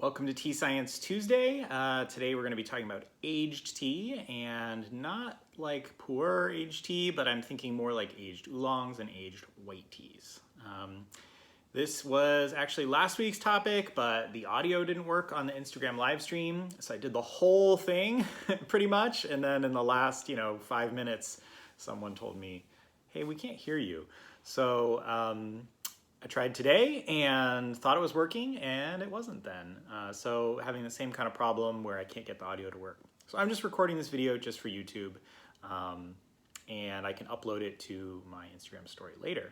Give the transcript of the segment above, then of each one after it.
Welcome to Tea Science Tuesday. Today we're going to be talking about aged tea, and not like puer aged tea, but I'm thinking more like aged oolongs and aged white teas. This was actually last week's topic, but the audio didn't work on the Instagram live stream, so I did the whole thing pretty much, and then in the last 5 minutes someone told me, hey, we can't hear you. So I tried today and thought it was working, and it wasn't then. So having the same kind of problem where I can't get the audio to work. So I'm just recording this video just for YouTube, and I can upload it to my Instagram story later.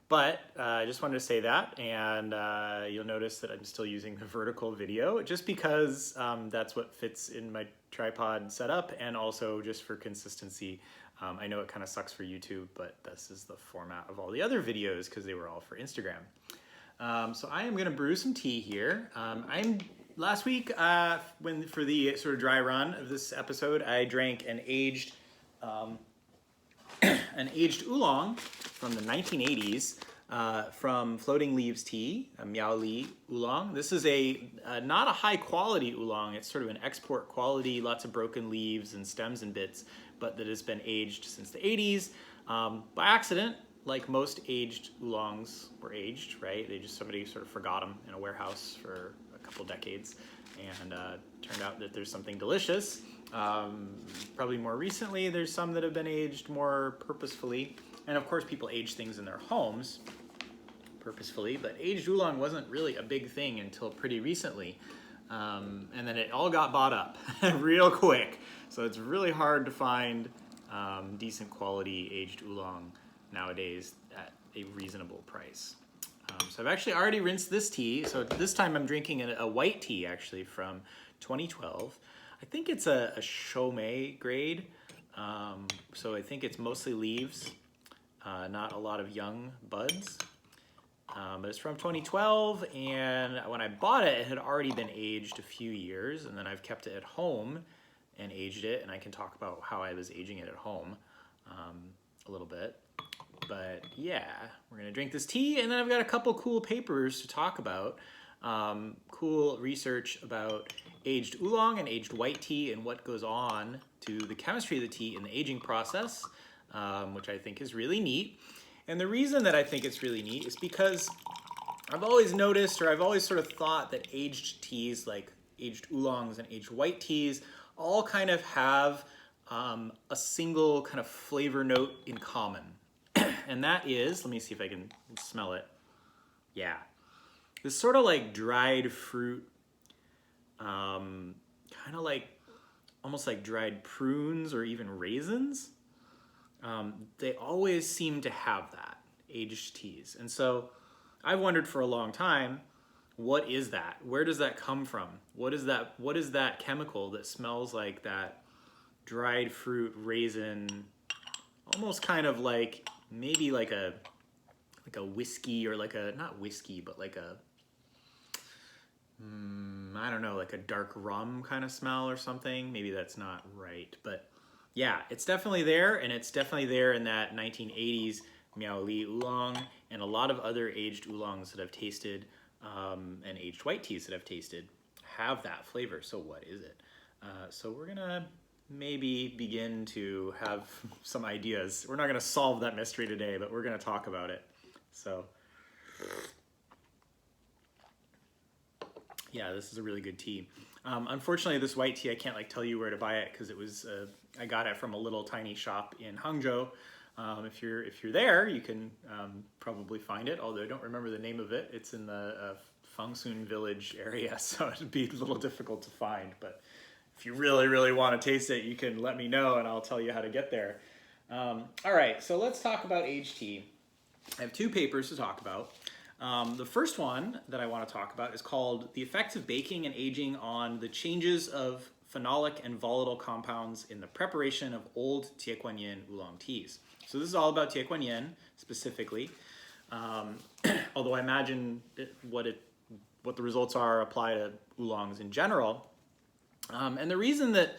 But I just wanted to say that, and you'll notice that I'm still using the vertical video just because that's what fits in my tripod setup, and also just for consistency. I know it kind of sucks for YouTube, but this is the format of all the other videos because they were all for Instagram. So I am going to brew some tea here. Last week, for the sort of dry run of this episode, I drank an aged oolong from the 1980s from Floating Leaves Tea, a Miao Li oolong. This is not a high quality oolong. It's sort of an export quality, lots of broken leaves and stems and bits, but that has been aged since the 80s by accident, like most aged oolongs were aged, right? Somebody sort of forgot them in a warehouse for a couple decades, and turned out that there's something delicious. Probably more recently, there's some that have been aged more purposefully, and of course people age things in their homes purposefully, but aged oolong wasn't really a big thing until pretty recently. And then it all got bought up real quick. So it's really hard to find decent quality aged oolong nowadays at a reasonable price. So I've actually already rinsed this tea. So this time I'm drinking a white tea actually from 2012. I think it's a Chomay grade. So I think it's mostly leaves, not a lot of young buds. But it's from 2012, and when I bought it, it had already been aged a few years, and then I've kept it at home and aged it, and I can talk about how I was aging it at home a little bit. But yeah, we're gonna drink this tea, and then I've got a couple cool papers to talk about. Cool research about aged oolong and aged white tea and what goes on to the chemistry of the tea in the aging process, which I think is really neat. And the reason that I think it's really neat is because I've always noticed, or I've always sort of thought, that aged teas, like aged oolongs and aged white teas, all kind of have a single kind of flavor note in common. And that is, let me see if I can smell it. Yeah. This sort of like dried fruit, kind of like, almost like dried prunes or even raisins. They always seem to have that, aged teas. And so I've wondered for a long time, what is that? Where does that come from? What is that chemical that smells like that dried fruit, raisin, almost kind of like, maybe like a whiskey, or like a, not whiskey, but like a, I don't know, like a dark rum kind of smell or something. Maybe that's not right, but yeah, it's definitely there, and it's definitely there in that 1980s Miao Li oolong, and a lot of other aged oolongs that I've tasted, and aged white teas that I've tasted, have that flavor. So what is it? So we're gonna maybe begin to have some ideas. We're not gonna solve that mystery today, but we're gonna talk about it. So yeah, this is a really good tea. Unfortunately, this white tea, I can't tell you where to buy it, because it was I got it from a little tiny shop in Hangzhou. If you're there, you can probably find it, although I don't remember the name of it. It's in the Fangsun village area, so it'd be a little difficult to find. But if you really want to taste it, you can let me know, and I'll tell you how to get there. All right, so let's talk about aged tea. I have two papers to talk about. The first one that I want to talk about is called The Effects of Baking and Aging on the Changes of Phenolic and Volatile Compounds in the Preparation of Old Tieguanyin Oolong Teas. So this is all about Tieguanyin specifically, although I imagine what the results are apply to oolongs in general. And the reason that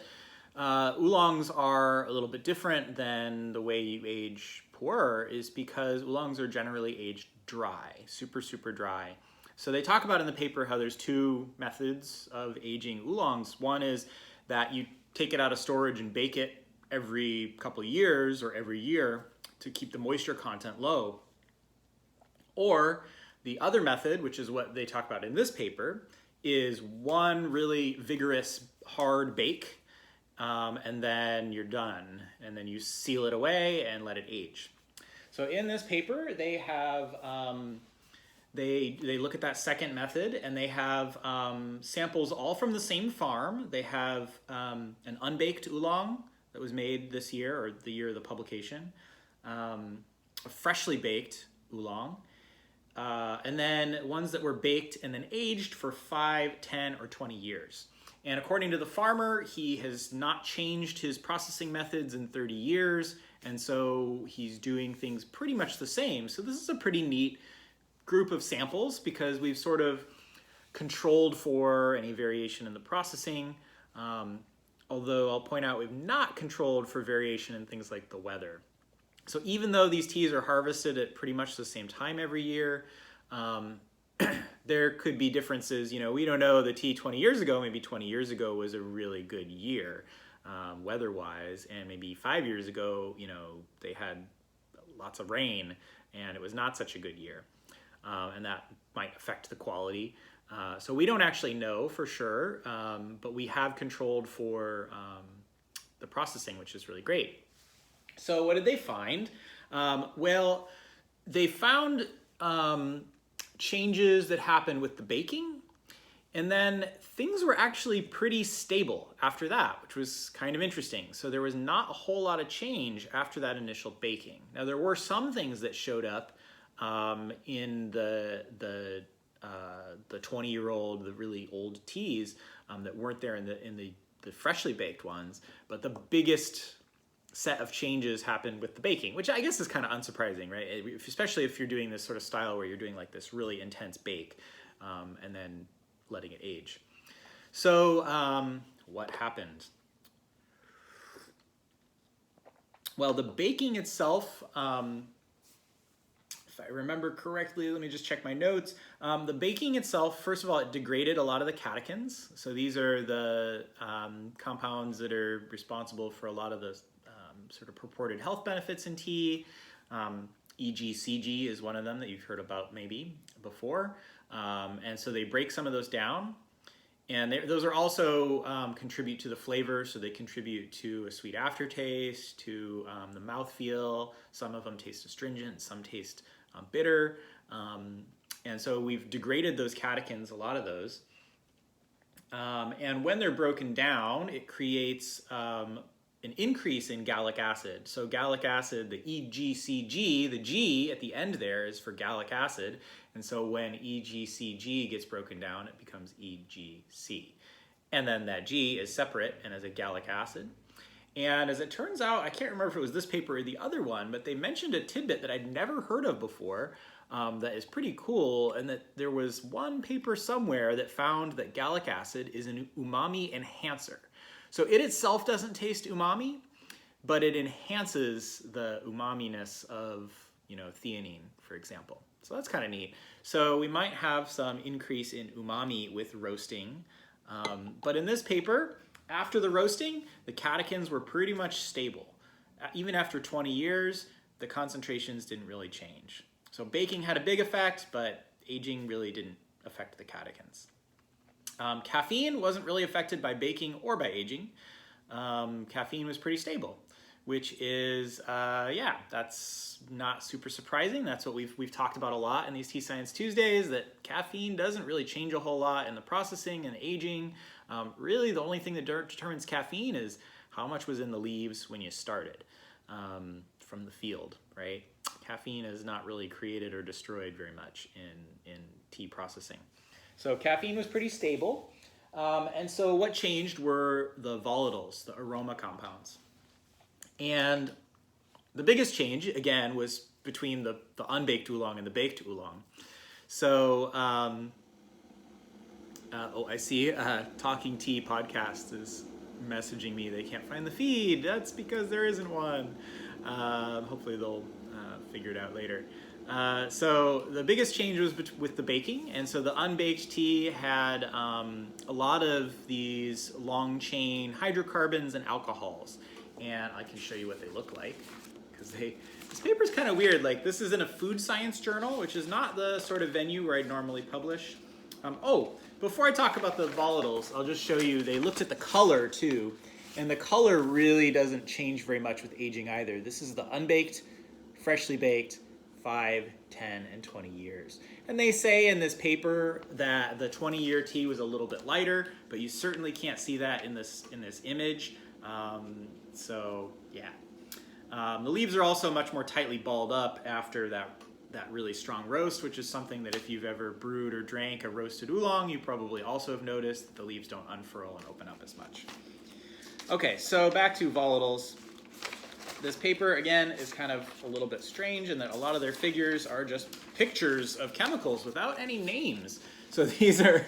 oolongs are a little bit different than the way you age puer is because oolongs are generally aged dry, super dry. So they talk about in the paper how there's two methods of aging oolongs. One is that you take it out of storage and bake it every couple of years or every year to keep the moisture content low. Or the other method, which is what they talk about in this paper, is one really vigorous hard bake, and then you're done, and then you seal it away and let it age. So in this paper, they have they look at that second method, and they have samples all from the same farm. They have an unbaked oolong that was made this year, or the year of the publication, a freshly baked oolong, and then ones that were baked and then aged for 5, 10, or 20 years. And according to the farmer, he has not changed his processing methods in 30 years, and so he's doing things pretty much the same. So this is a pretty neat group of samples because we've sort of controlled for any variation in the processing, although I'll point out we've not controlled for variation in things like the weather. So even though these teas are harvested at pretty much the same time every year, there could be differences. You know, we don't know the tea 20 years ago. Maybe 20 years ago was a really good year weather-wise, and maybe 5 years ago, you know, they had lots of rain and it was not such a good year, and that might affect the quality. So we don't actually know for sure, but we have controlled for the processing, which is really great. So what did they find? Well, they found changes that happened with the baking, and then things were actually pretty stable after that, which was kind of interesting. So there was not a whole lot of change after that initial baking. Now there were some things that showed up in the 20-year-old, the really old teas that weren't there in the freshly baked ones, but the biggest set of changes happened with the baking, which I guess is kind of unsurprising, right? Especially if you're doing this sort of style where you're doing like this really intense bake and then letting it age. So what happened? Well, the baking itself, if I remember correctly, let me just check my notes. The baking itself, first of all, it degraded a lot of the catechins. So these are the compounds that are responsible for a lot of the sort of purported health benefits in tea. EGCG is one of them that you've heard about maybe before. And so they break some of those down. And those are also contribute to the flavor. So they contribute to a sweet aftertaste, to the mouthfeel. Some of them taste astringent, some taste bitter. And so we've degraded those catechins, a lot of those. And when they're broken down, it creates an increase in gallic acid. So gallic acid, the EGCG, the G at the end there is for gallic acid. And so when EGCG gets broken down, it becomes EGC. And then that G is separate and is a gallic acid. And as it turns out, I can't remember if it was this paper or the other one, but they mentioned a tidbit that I'd never heard of before that is pretty cool, and that there was one paper somewhere that found that gallic acid is an umami enhancer. So it itself doesn't taste umami, but it enhances the umaminess of, you know, theanine, for example. So that's kind of neat. So we might have some increase in umami with roasting. But in this paper, after the roasting, the catechins were pretty much stable. Even after 20 years, the concentrations didn't really change. So baking had a big effect, but aging really didn't affect the catechins. Caffeine wasn't really affected by baking or by aging. Caffeine was pretty stable, which is, yeah, that's not super surprising. That's what we've talked about a lot in these Tea Science Tuesdays, that caffeine doesn't really change a whole lot in the processing and aging. Really, the only thing that determines caffeine is how much was in the leaves when you started from the field, right? Caffeine is not really created or destroyed very much in tea processing. So caffeine was pretty stable. And so what changed were the volatiles, the aroma compounds. And the biggest change, again, was between the unbaked oolong and the baked oolong. So, I see Talking Tea Podcast is messaging me. They can't find the feed. That's because there isn't one. Hopefully they'll figure it out later. So the biggest change was with the baking, and so the unbaked tea had a lot of these long chain hydrocarbons and alcohols, and I can show you what they look like because this paper is kind of weird. Like, this is in a food science journal, which is not the sort of venue where I'd normally publish. Before I talk about the volatiles, I'll just show you, they looked at the color too, and the color really doesn't change very much with aging either. This is the unbaked, freshly baked, 5, 10, and 20 years. And they say in this paper that the 20-year tea was a little bit lighter, but you certainly can't see that in this image. So yeah. The leaves are also much more tightly balled up after that really strong roast, which is something that if you've ever brewed or drank a roasted oolong, you probably also have noticed that the leaves don't unfurl and open up as much. Okay, so back to volatiles. This paper, again, is kind of a little bit strange in that a lot of their figures are just pictures of chemicals without any names. So these are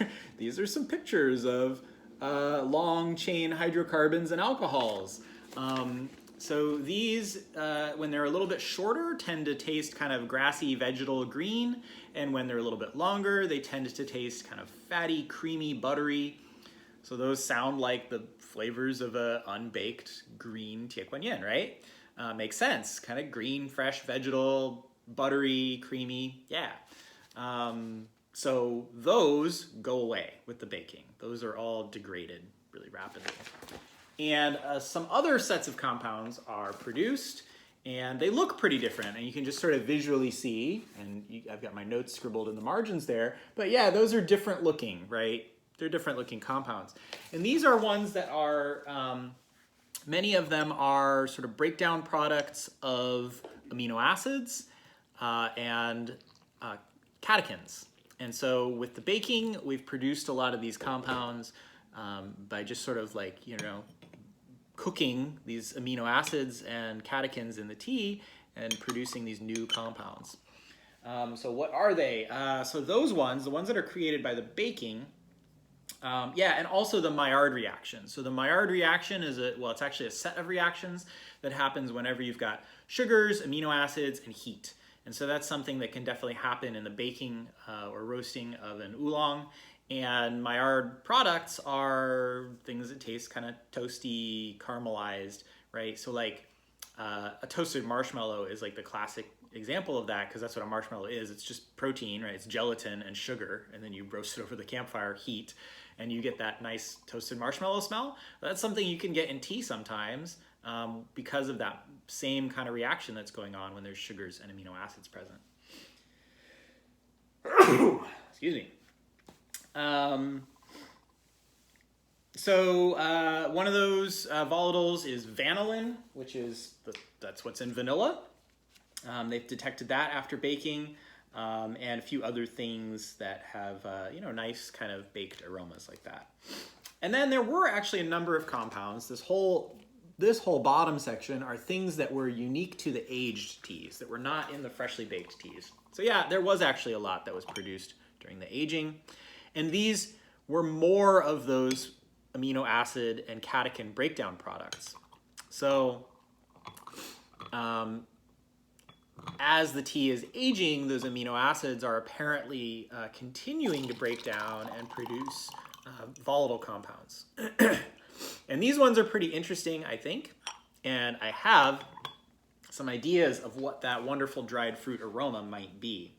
some pictures of long chain hydrocarbons and alcohols. So these, when they're a little bit shorter, tend to taste kind of grassy, vegetal green. And when they're a little bit longer, they tend to taste kind of fatty, creamy, buttery. So those sound like the flavors of a unbaked green tie Quan Yin, right? Makes sense. Kind of green, fresh, vegetal, buttery, creamy. Yeah. So those go away with the baking. Those are all degraded really rapidly. And some other sets of compounds are produced, and they look pretty different, and you can just sort of visually see, and I've got my notes scribbled in the margins there, but yeah, those are different looking, right? They're different looking compounds. And these are ones that are, many of them are sort of breakdown products of amino acids and catechins. And so with the baking, we've produced a lot of these compounds by just sort of like, cooking these amino acids and catechins in the tea and producing these new compounds. So what are they? So those ones, the ones that are created by the baking, and also the Maillard reaction. So the Maillard reaction is it's actually a set of reactions that happens whenever you've got sugars, amino acids, and heat. And so that's something that can definitely happen in the baking or roasting of an oolong. And Maillard products are things that taste kind of toasty, caramelized, right? So like a toasted marshmallow is like the classic example of that, because that's what a marshmallow is. It's just protein, right? It's gelatin and sugar, and then you roast it over the campfire heat, and you get that nice toasted marshmallow smell. That's something you can get in tea sometimes because of that same kind of reaction that's going on when there's sugars and amino acids present. Excuse me. One of those volatiles is vanillin, which is that's what's in vanilla. They've detected that after baking, and a few other things that have nice kind of baked aromas like that. And then there were actually a number of compounds. This whole bottom section are things that were unique to the aged teas that were not in the freshly baked teas. So yeah, there was actually a lot that was produced during the aging. And these were more of those amino acid and catechin breakdown products. So as the tea is aging, those amino acids are apparently continuing to break down and produce volatile compounds. And these ones are pretty interesting, I think. And I have some ideas of what that wonderful dried fruit aroma might be.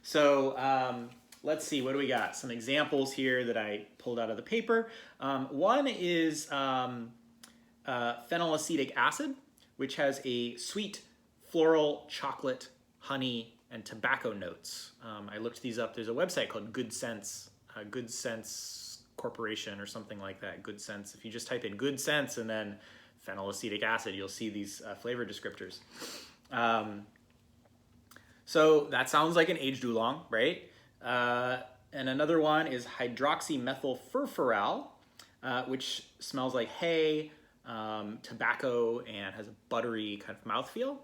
So let's see, what do we got? Some examples here that I pulled out of the paper. One is phenylacetic acid, which has a sweet floral, chocolate, honey, and tobacco notes. I looked these up. There's a website called Good Sense Corporation or something like that. Good Sense. If you just type in Good Sense and then phenylacetic acid, you'll see these flavor descriptors. So that sounds like an aged oolong, right? And another one is hydroxymethylfurfural, which smells like hay, tobacco, and has a buttery kind of mouthfeel.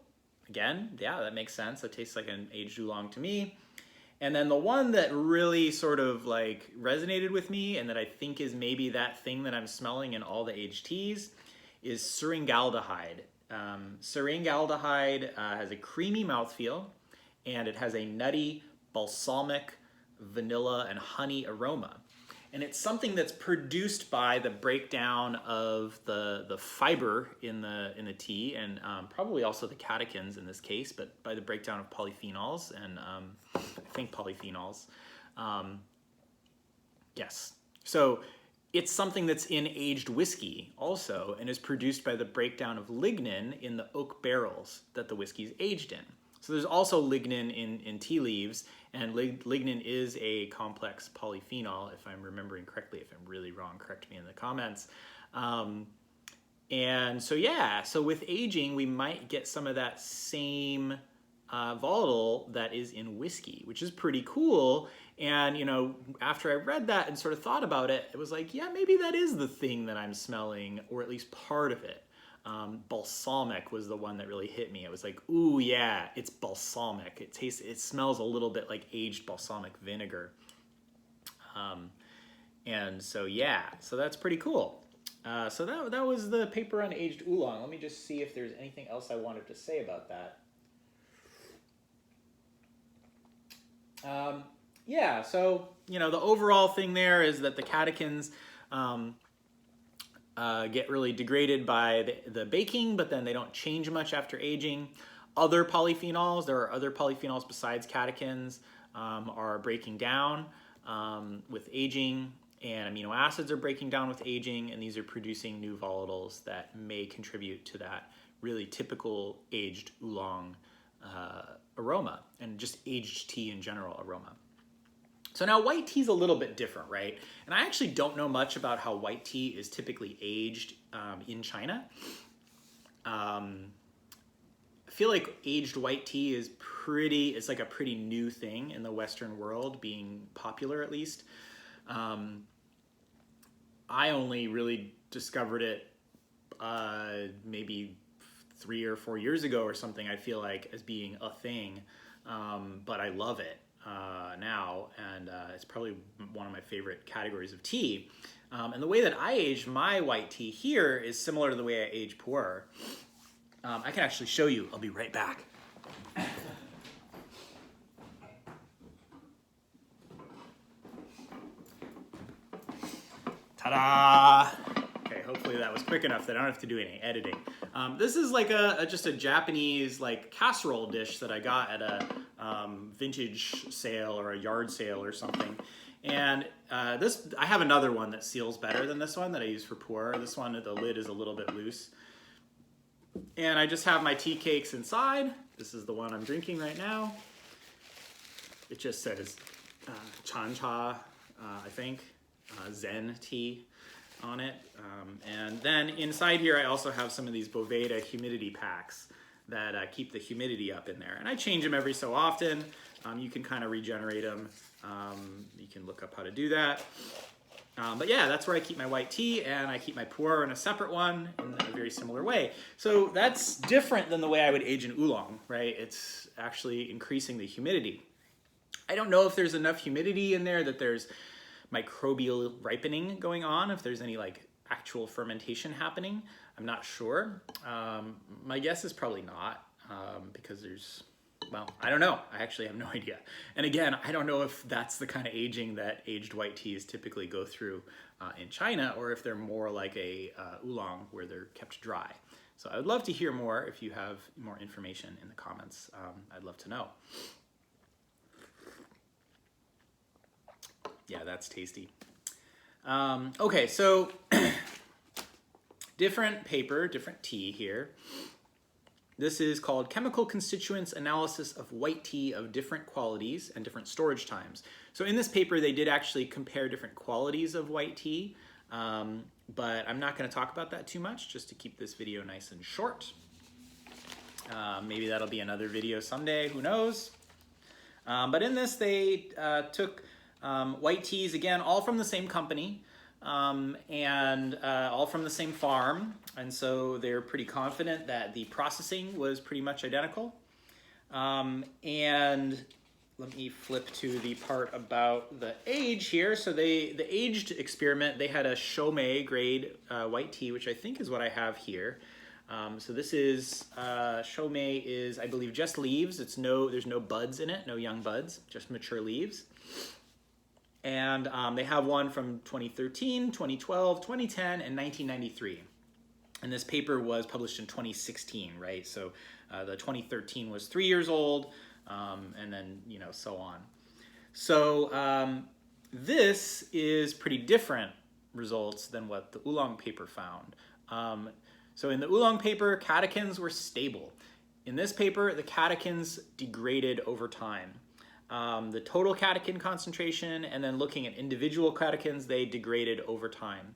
Again, yeah, that makes sense. That tastes like an aged oolong to me. And then the one that really sort of like resonated with me and that I think is maybe that thing that I'm smelling in all the aged teas is seringaldehyde. Seringaldehyde has a creamy mouthfeel, and it has a nutty, balsamic, vanilla, and honey aroma. And it's something that's produced by the breakdown of the fiber in the tea, and probably also the catechins in this case, but by the breakdown of polyphenols and I think polyphenols. Yes. So it's something that's in aged whiskey also, and is produced by the breakdown of lignin in the oak barrels that the whiskey is aged in. So there's also lignin in tea leaves, and lignin is a complex polyphenol, if I'm remembering correctly. If I'm really wrong, correct me in the comments. And so yeah, so with aging, we might get some of that same volatile that is in whiskey, which is pretty cool. And you know, after I read that and sort of thought about it, it was like, yeah, maybe that is the thing that I'm smelling, or at least part of it. Balsamic was the one that really hit me. It was like, ooh, yeah, it's balsamic. It smells a little bit like aged balsamic vinegar. And so, yeah, so that's pretty cool. So that was the paper on aged oolong. Let me just see if there's anything else I wanted to say about that. Yeah, so, you know, the overall thing there is that the catechins, get really degraded by the baking, but then they don't change much after aging. Other polyphenols, there are other polyphenols besides catechins, are breaking down with aging, and amino acids are breaking down with aging, and these are producing new volatiles that may contribute to that really typical aged oolong aroma, and just aged tea in general aroma. So now white tea is a little bit different, right? And I actually don't know much about how white tea is typically aged in China. I feel like aged white tea is it's like a pretty new thing in the Western world, being popular at least. I only really discovered it maybe 3 or 4 years ago or something, I feel like, as being a thing, but I love it now, and it's probably one of my favorite categories of tea. And the way that I age my white tea here is similar to the way I age puer. I can actually show you. I'll be right back. Ta-da! Okay, hopefully that was quick enough that I don't have to do any editing. This is like just a Japanese like casserole dish that I got at a vintage sale or a yard sale or something. And I have another one that seals better than this one that I use for puer. This one, the lid is a little bit loose. And I just have my tea cakes inside. This is the one I'm drinking right now. It just says chancha, I think, Zen tea on it. And then inside here I also have some of these Boveda humidity packs that keep the humidity up in there. And I change them every so often. You can kind of regenerate them. You can look up how to do that. But yeah, that's where I keep my white tea, and I keep my puer in a separate one in a very similar way. So that's different than the way I would age an oolong, right? It's actually increasing the humidity. I don't know if there's enough humidity in there that there's microbial ripening going on, if there's any like actual fermentation happening. I'm not sure. My guess is probably not, because well, I don't know. I actually have no idea. And again, I don't know if that's the kind of aging that aged white teas typically go through in China, or if they're more like a oolong where they're kept dry. So I would love to hear more. If you have more information in the comments, I'd love to know. Yeah, that's tasty. Okay, so different paper, different tea here. This is called Chemical Constituents Analysis of White Tea of Different Qualities and Different Storage Times. So in this paper, they did actually compare different qualities of white tea, but I'm not going to talk about that too much, just to keep this video nice and short. Maybe that'll be another video someday, who knows? But in this, they took white teas, again, all from the same company, and all from the same farm, and so they're pretty confident that the processing was pretty much identical. And let me flip to the part about the age here. So the aged experiment, they had a Chaumet grade white tea, which I think is what I have here. So this is, shomei is, I believe, just leaves. There's no buds in it, no young buds, just mature leaves. And they have one from 2013, 2012, 2010, and 1993. And this paper was published in 2016, right? So the 2013 was 3 years old, and then, so on. So this is pretty different results than what the oolong paper found. So in the oolong paper, catechins were stable. In this paper, the catechins degraded over time. The total catechin concentration, and then looking at individual catechins, they degraded over time,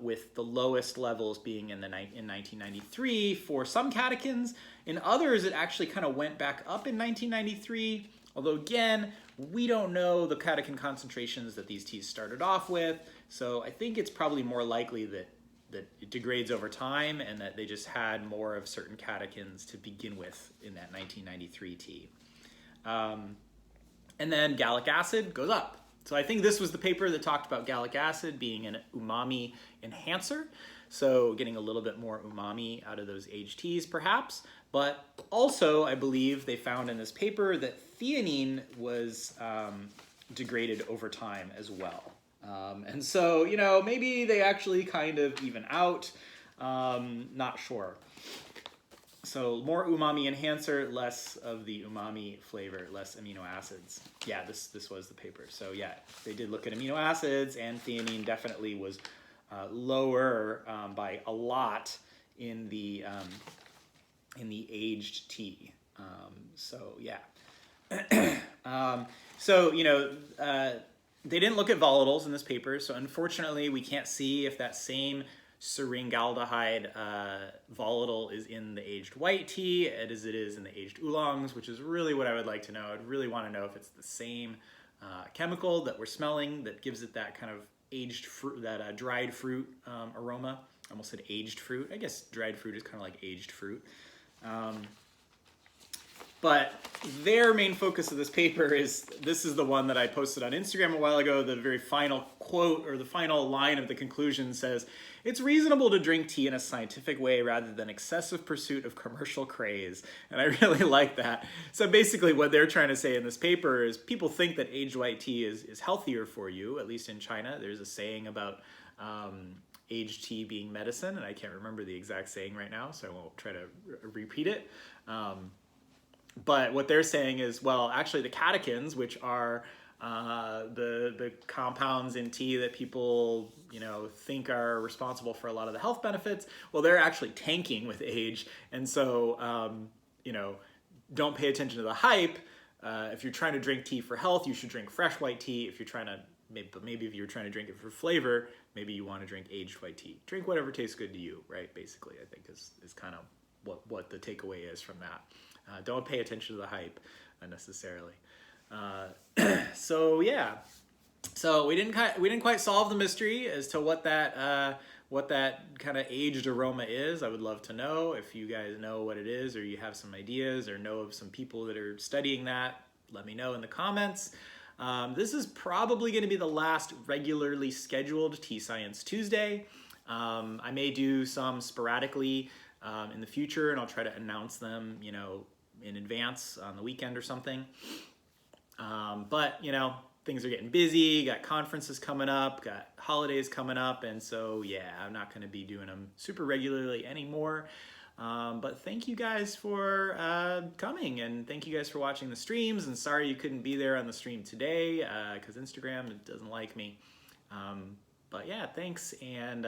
with the lowest levels being in 1993 for some catechins. In others, it actually kind of went back up in 1993, although again, we don't know the catechin concentrations that these teas started off with, so I think it's probably more likely that it degrades over time and that they just had more of certain catechins to begin with in that 1993 tea. And then gallic acid goes up. So I think this was the paper that talked about gallic acid being an umami enhancer. So getting a little bit more umami out of those aged teas perhaps. But also I believe they found in this paper that theanine was degraded over time as well. And so, maybe they actually kind of even out, not sure. So more umami enhancer, less of the umami flavor, less amino acids. Yeah, this was the paper. So yeah, they did look at amino acids, and theanine definitely was lower by a lot in the aged tea. So yeah. They didn't look at volatiles in this paper, so unfortunately we can't see if that same seringaldehyde volatile is in the aged white tea as it is in the aged oolongs, which is really what I would like to know. I'd really want to know if it's the same chemical that we're smelling that gives it that kind of aged fruit, that dried fruit aroma. I almost said aged fruit. I guess dried fruit is kind of like aged fruit. But their main focus of this paper this is the one that I posted on Instagram a while ago. The very final quote, or the final line of the conclusion says, "It's reasonable to drink tea in a scientific way rather than excessive pursuit of commercial craze." And I really like that. So basically what they're trying to say in this paper is people think that aged white tea is healthier for you, at least in China. There's a saying about aged tea being medicine, and I can't remember the exact saying right now, so I won't try to repeat it. But what they're saying is, well, actually the catechins, which are the compounds in tea that people, think are responsible for a lot of the health benefits, well, they're actually tanking with age. And so, don't pay attention to the hype. If you're trying to drink tea for health, you should drink fresh white tea. If you're trying to, maybe if you're trying to drink it for flavor, maybe you want to drink aged white tea. Drink whatever tastes good to you, right? Basically, I think is kind of what the takeaway is from that. Don't pay attention to the hype unnecessarily. So yeah, so we didn't quite solve the mystery as to what that kind of aged aroma is. I would love to know if you guys know what it is, or you have some ideas, or know of some people that are studying that. Let me know in the comments. This is probably going to be the last regularly scheduled Tea Science Tuesday. I may do some sporadically in the future, and I'll try to announce them, in advance on the weekend or something. But, things are getting busy, got conferences coming up, got holidays coming up, and so, yeah, I'm not going to be doing them super regularly anymore. But thank you guys for coming, and thank you guys for watching the streams, and sorry you couldn't be there on the stream today because Instagram doesn't like me. But yeah, thanks, and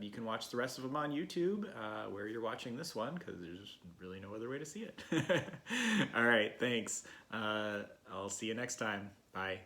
you can watch the rest of them on YouTube where you're watching this one, because there's really no other way to see it. All right, thanks. I'll see you next time. Bye.